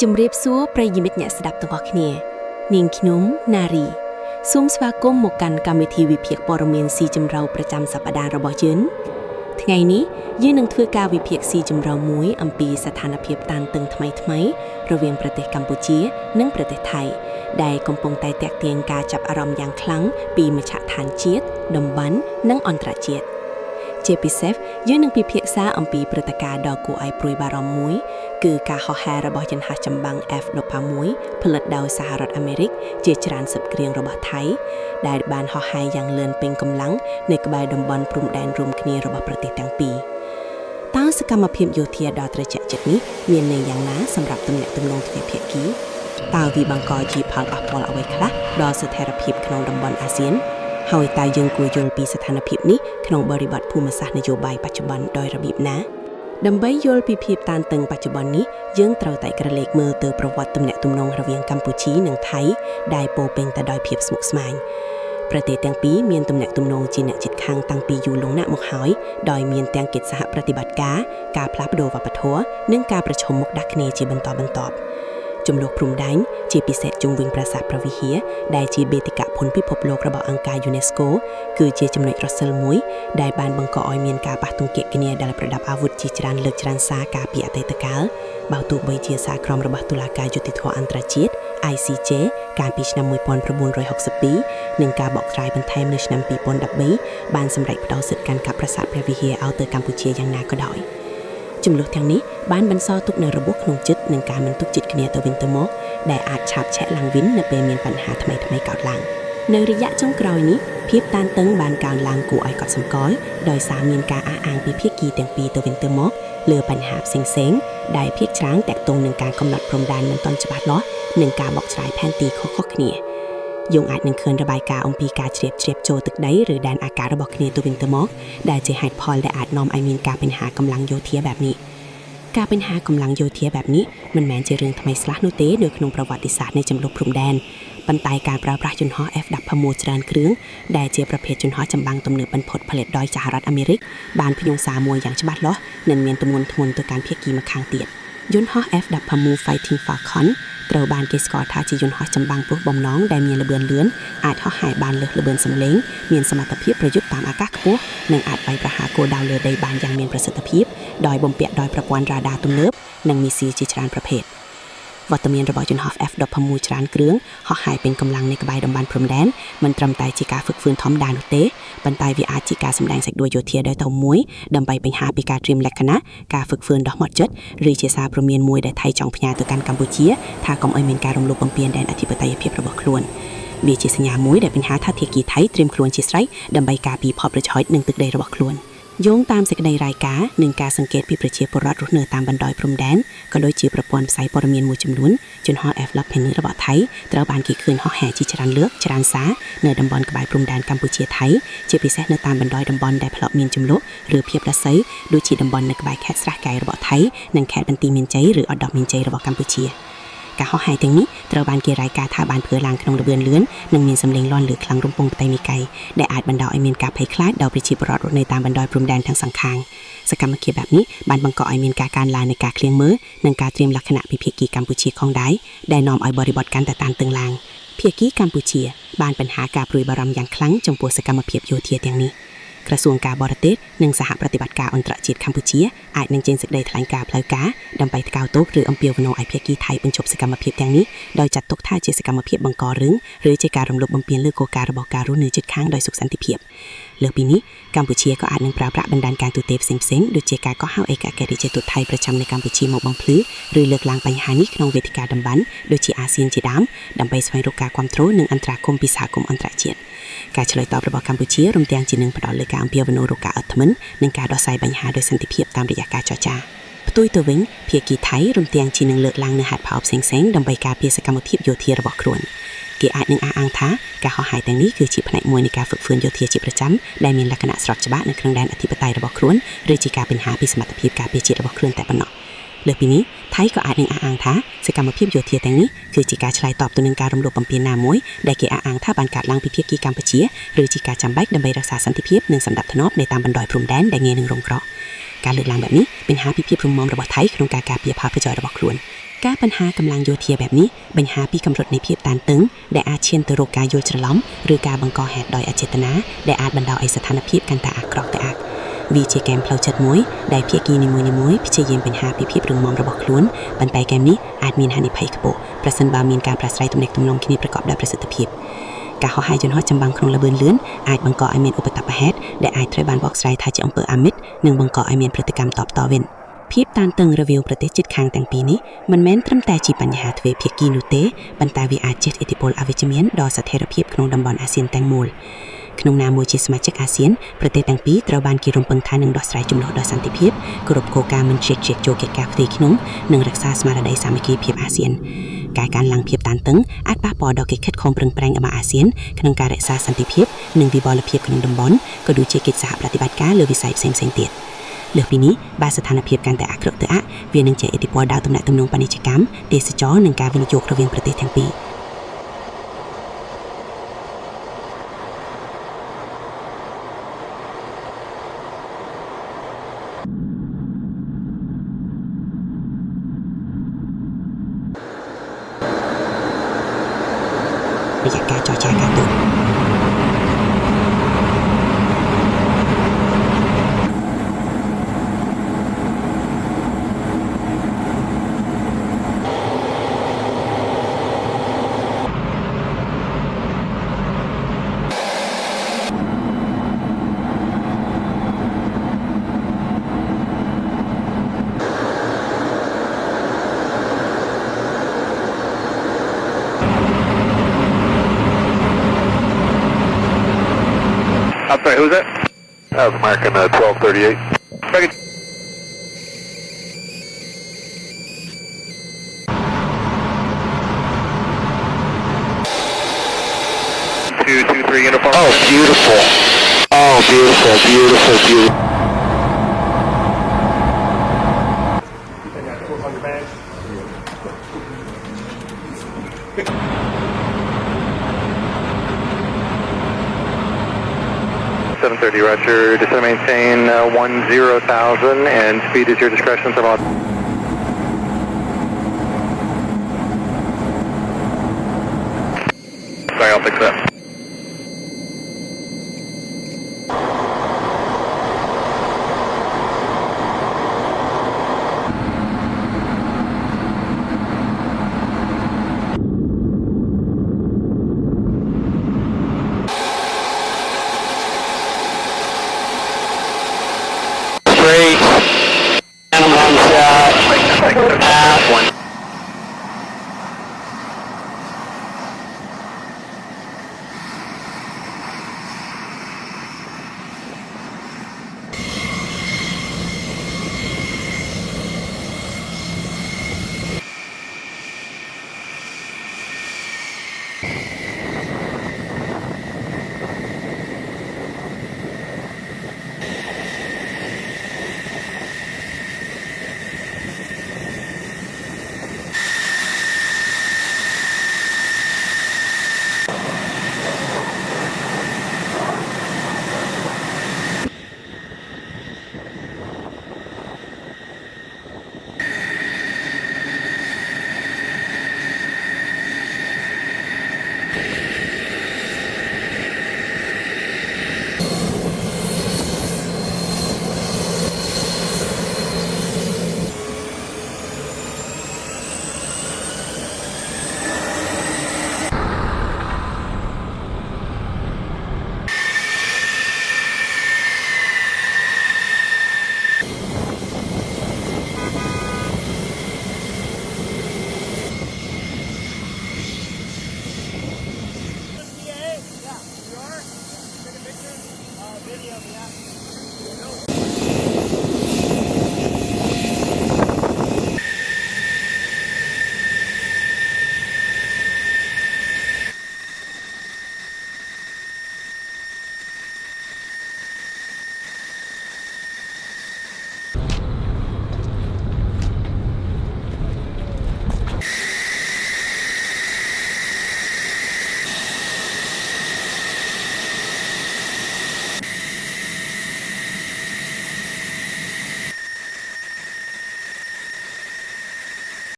ជំរាបសួរប្រិយមិត្តអ្នកស្ដាប់ទាំងអស់គ្នានាងខ្ញុំណារីសូមស្វាគមន៍មកកាន់កម្មវិធីវិភាគព័ត៌មានស៊ីជម្រៅប្រចាំសប្ដាហ៍របស់យើងថ្ងៃនេះយើងនឹងធ្វើការវិភាគស៊ីជម្រៅមួយអំពីស្ថានភាពតានតឹងថ្មីៗរវាងប្រទេសកម្ពុជានិងប្រទេសថៃដែលកំពុងតែទាក់ទាញការចាប់អារម្មណ៍យ៉ាងខ្លាំងពីមជ្ឈដ្ឋានជាតិតំបន់និងអន្តរជាតិជាពិសេសយើងនឹងពិភាក្សាអំពីព្រឹត្តិការណ៍ដ៏គួរឲ្យព្រួយបារម្ភមួយគឺការហោះហើររបស់យន្តហោះចម្បាំង F-16 ផលិតដោយសហរដ្ឋអាមេរិកជាច្រើនសិបគ្រឿងរបស់ថៃដែលបានហោះហើរយ៉ាងលឿនពេញកម្លាំងនៅក្បែរតំបន់ព្រំដែនរួមគ្នារបស់ប្រទេសទាំងពីរតើសកម្មភាពយោធាដ៏ត្រជាក់ចិត្តនេះមានន័យយ៉ាងណាសម្រាប់ទំនាក់ទំនងទ្វេភាគីតើវាបង្កជាផលប៉ះពាល់អ្វីខ្លះដល់ស្ថិរភាពក្នុងតំបន់អាស៊ានហើយតើយើងគួរយល់ពីស្ថានភាពនេះក្នុងបរិបទភូមិសាស្ត្រនយោបាយបច្ចុប្បន្នដោយរបៀបណាដើម្បីយល់ពីភាពតានតឹងបច្ចុប្បន្ននេះយើងត្រូវតែក្រឡេកមើលទៅប្រវត្តិទំនាក់ទំនងរវាងកម្ពុជានិងថៃដែលពោរពេញទៅដោយភាពស្មុគស្មាញប្រទេសទាំងពីរមានទំនាក់ទំនងជាអ្នកជិតខាងតាំងពីយូរលង់ណាស់មកហើយដោយមានទាំងកិច្ចសហប្រតិបត្តិការផ្លាស់ប្ដូរវប្បធម៌និងការប្រជុំមុខដាក់គ្នាជាបន្តបន្ទាប់ចំនួនព្រំដែនជាពិសេសជុំវិញប្រាសាទព្រះវិហារដែលជាបេតិកភណ្ឌពិភពលោករបស់អង្គការ UNESCO គឺជាចំណុចរសើលមួយដែលបានបង្កឲ្យមានការប៉ះទង្គិចគ្នាដែលប្រដាប់អាវុធជាច្រើនលើកច្រើនសារការពីអតីតកាលបើទោះបីជាសារក្រមរបស់តុលាការយុត្តិធម៌អន្តរជាតិ ICJ កាលពីឆ្នាំ1962និងការបកស្រាយបន្ថែមនៅឆ្នាំ2013បានសម្រេចផ្ដល់សិទ្ធិកាន់កាប់ប្រាសាទព្រះវិហារឲ្យទៅកម្ពុជាយ៉ាងណាក៏ដោយចំនួនទាំងនេះបានបន្សល់ទុកនូវរបួសក្នុងចិត្តនិងការមិនទុកចិត្តគ្នាទៅវិញទៅមកដែលអាចឆាបឆេះឡើងវិញនៅពេលមានបញ្ហាថ្មីៗកើតឡើងនៅរយៈចុងក្រោយនេះភាពតានតឹងបានកើនឡើងគួរឲ្យកត់សម្គាល់ដោយសារមានការអះអាងពីភាគីទាំងពីរទៅវិញទៅមកលើបញ្ហាផ្សេងៗដែលភាគច្រើនតាក់ទងនឹងការកំណត់ព្រំដែនមិនទាន់ច្បាស់លាស់និងការបកស្រាយផែនទីខុសៗគ្នាយើងអាចនឹងឃើញរបាយការណ៍អំពីការជ្រាបចូលទឹកដីឬដែនអាកាសរបស់គ្នាទៅវិញទៅមកដែលជាហេតុផលដែលអាចនាំឲ្យមានការបញ្ហាកម្លាំងយោធាបែបនេះការបញ្ហាកម្លាំងយោធាបែបនេះមិនមែនជារឿងថ្មីស្លាស់នោះទេនៅក្នុងប្រវត្តិសាស្ត្រនៃជម្លោះព្រំដែនប៉ុន្តែការប្រើប្រាស់យន្តហោះ F-16 ច្រើនគ្រឿងដែលជាប្រភេទយន្តហោះចម្បាំងទំនើបបំផុតផលិតដោយសហរដ្ឋអាមេរិកបានផ្ញើសារមួយយ៉ាងច្បាស់លាស់និងមានទម្ងន់ធ្ងន់ទៅកាន់ភាគីម្ខាងទៀតយន្តហោះ F-16 Fighting Falcon ត្រូវបានគេស្គាល់ថាជាយន្តហោះចម្បាំងព្រោះបំណងដែលមានល្បឿនលឿនអាចហោះហើរបានលើសល្បឿនសំឡេងមានសមត្ថភាពប្រយុទ្ធតាមអាកាសខ្ពស់និងអាចវាយប្រហារគោលដៅលើដីបានយ៉ាងមានប្រសិទ្ធភាពដោយបំពាក់ដោយប្រព័ន្ធរ៉ាដាទំនើបនិងមីស៊ីលជាច្រើនប្រភេទវត្តមានរបស់យន្តហោះ F-16 ច្រើនគ្រឿងហោះហើរពេញកម្លាំងនៅក្បែរតំបន់ព្រំដែនមិនត្រឹមតែជាការហ្វឹកហ្វឺនធម្មតានោះទេប៉ុន្តែវាអាចជាការសម្ដែងសេចក្តីយោធាដោយតមួយដើម្បីបង្ហាញពីការត្រៀមលក្ខណៈការហ្វឹកហ្វឺនដ៏ហ្មត់ចត់ឬជាសារព្រមានមួយដែលថៃចង់ផ្ញើទៅកាន់កម្ពុជាថាកុំឲ្យមានការរំលោភបំពានដែនអធិបតេយ្យភាពរបស់ខ្លួនវាជាសញ្ញាមួយដែលបង្ហាញថាភាគីថៃត្រៀមខ្លួនជាស្រេចដើម្បីការពារផលប្រយោជន៍និងទឹកដីរបស់ខ្លួនយោងតាមសេចក្តីរាយការណ៍និងការសង្កេតពីប្រជាពលរដ្ឋរស់នៅតាមបណ្ដោយព្រំដែនក៏ដូចជាប្រព័ន្ធផ្សាយព័ត៌មានមួយចំនួនយន្តហោះ F-16 របស់ថៃត្រូវបានគេឃើញហោះហើរជាច្រើនលើកច្រើនសារនៅតំបន់ក្បែរព្រំដែនកម្ពុជាថៃជាពិសេសនៅតាមបណ្ដោយតំបន់ដែលធ្លាប់មានជម្លោះឬភាពរស័យដូចជាតំបន់នៅក្បែរខេត្តស្រះកែវរបស់ថៃនិងខេត្តបន្ទាយមានជ័យឬឧត្តរមានជ័យរបស់កម្ពុជាការហោះហើរទាំងនេះត្រូវបានគេរាយការណ៍ថាបានធ្វើឡើងក្នុងល្បឿនលឿននិងមានសម្លេងលាន់ឮខ្លាំងរំពងផ្ទៃមេកៃដែលអាចបណ្ដាលឲ្យមានការភ័យខ្លាចដល់ប្រជាពលរដ្ឋរស់នៅតាមបណ្ដោយព្រំដែនទាំងសងខាងសកម្មភាពបែបនេះបានបង្កឲ្យមានការកើនឡើងនៃការឃ្លាងមើលនិងការត្រៀមលក្ខណៈពីភាគីកម្ពុជាផងដែរដែលនាំឲ្យបរិបទកាន់តែតានតឹងឡើងភាគីកម្ពុជាបានបញ្ហាការព្រួយបារម្ភយ៉ាងខ្លាំងចំពោះសកម្មភាពយោធាទាំងនេះក្រសួងការបរទេសនិងសហប្រតិបត្តិការអន្តរជាតិកម្ពុជាអាចនឹងចេញសេចក្តីថ្លែងការណ៍ផ្លូវការដើម្បីថ្កោលទោសឬអំពាវនាវឲ្យភាគីថៃបញ្ឈប់សកម្មភាពទាំងនេះដោយចាត់ទុកថាជាសកម្មភាពបង្ករឿងឬជាការរំលោភបំពានលើគោលការណ៍របស់ការរស់នៅជិតខាងដោយសុខសន្តិភាពលើសពីនេះកម្ពុជាក៏អាចនឹងប្រើប្រាស់បណ្ដាញការទូតផ្សេងៗដូចជាការកោះហៅឯកអគ្គរដ្ឋទូតថៃប្រចាំនៅកម្ពុជាមកបំភ្លឺឬលើកឡើងបញ្ហានេះក្នុងវេទិកាតំបន់ដូចជាអាស៊ានជាដើមដើម្បីស្វែងរកការគាំទ្រនិងអន្តរាគមន៍ពីសហគមន៍អន្តរជាតិការឆ្លើយតបរបស់កម្ពុជារំទាំងជានឹងផ្ដោតលើការអំពាវនាវរកការអត់ធ្មត់និងការដោះស្រាយបញ្ហាដោយសន្តិភាពតាមរយៈការចរចាផ្ទុយទៅវិញភាគីថៃរំទាំងជានឹងលើកឡើងនូវហេតុផលផ្សេងៗដើម្បីការពារសកម្មភាពយោធារបស់ខ្លួនគេអាចនឹងអះអាងថាការហោះហើរទាំងនេះគឺជាផ្នែកមួយនៃការហ្វឹកហ្វឺនយោធាជាប្រចាំដែលមានលក្ខណៈស្របច្បាប់នៅក្នុងដែនអធិបតេយ្យរបស់ខ្លួនឬជាការបញ្ហាពីសមត្ថភាពការពារជាតិរបស់ខ្លួនតែប៉ុណ្ណោះលើសពីនេះថៃក៏អាចនឹងអះអាងថាសកម្មភាពយោធាទាំងនេះគឺជាការឆ្លើយតបទៅនឹងការរំលោភបំពានណាមួយដែលគេអះអាងថាបានកើតឡើងពីភាគីកម្ពុជាឬជាការចាំបាច់ដើម្បីរក្សាសន្តិភាពនិងសណ្ដាប់ធ្នាប់នៅតាមបណ្ដោយព្រំដែនដែលងាយនឹងរងគ្រោះការលើកឡើងបែបនេះបង្ហាញពីភាពរឹងមាំរបស់ថៃក្នុងការការពារផលប្រយោជន៍របស់ខ្លួន ការបញ្ហាកម្លាំងយោធាបែបនេះបញ្ហាពីកម្រិតនៃភាពតានតឹងដែលអាចឈានទៅរកការយល់ច្រឡំឬការបង្កហេតុដោយអចេតនាដែលអាចបណ្ដាលឲ្យស្ថានភាពកាន់តែអាក្រក់ទៅអាក់វាជាហ្គេមផ្លូវចិត្តមួយដែលភាគីនីមួយៗព្យាយាមបញ្ហាពីភាពរឹងមាំរបស់ខ្លួនប៉ុន្តែហ្គេមនេះអាចមានហានិភ័យខ្ពស់ប្រសិនបើមានការប្រាស្រ័យទំនាក់ទំនងគ្នាប្រកបដោយប្រសិទ្ធភាពការហោះហើរយន្តហោះចម្បាំងក្នុងល្បឿនលឿនអាចបង្កឲ្យមានឧបទ្ទវហេតុដែលអាចត្រូវបានបកស្រាយថាជាអំពើអាមិតនិងបង្កឲ្យមានព្រឹត្តិកម្មតបតវិញភាពតានតឹងរវាងប្រទេសជិតខាងទាំងពីរនេះមិនមែនត្រឹមតែជាបញ្ហាទ្វេភាគីនោះទេប៉ុន្តែវាអាចជះឥទ្ធិពលអវិជ្ជមានដល់ស្ថិរភាពក្នុងតំបន់អាស៊ានទាំងមូលក្នុងនាមមួយជាសមាជិកអាស៊ានប្រទេសទាំងពីរត្រូវបានគេរំពឹងថានឹងដោះស្រាយជម្លោះដោយសន្តិភាពគោរពគោលការណ៍មិនជ្រៀតជ្រែកចូលកិច្ចការផ្ទៃក្នុងនិងរក្សាស្មារតីសាមគ្គីភាពអាស៊ានការកើនឡើងភាពតានតឹងអាចប៉ះពាល់ដល់កិច្ចខិតខំប្រឹងប្រែងរបស់អាស៊ានក្នុងការរក្សាសន្តិភាពនិងវិបលភាពក្នុងតំបន់ក៏ដូចជាកិច្ចសហប្រតិបត្តិការលើវិស័យផ្សេងៗទៀតលើសពីនេះបើស្ថានភាពកាន់តែអាក្រក់ទៅអាក់វានឹងជះឥទ្ធិពលដល់ទំនាក់ទំនងពាណិជ្ជកម្មទេសចរណ៍និងការវិនិយោគរវាងប្រទេសទាំងពីររយៈការចរចាការទូតI'm sorry, who's that? That was American 1238. Second. 223 uniform. Oh, beautiful. Oh, beautiful, beautiful, beautiful. On your bag. 730, Roger. Just to maintain 10,000 and speed is your discretion from on. Sorry, I'll fix that.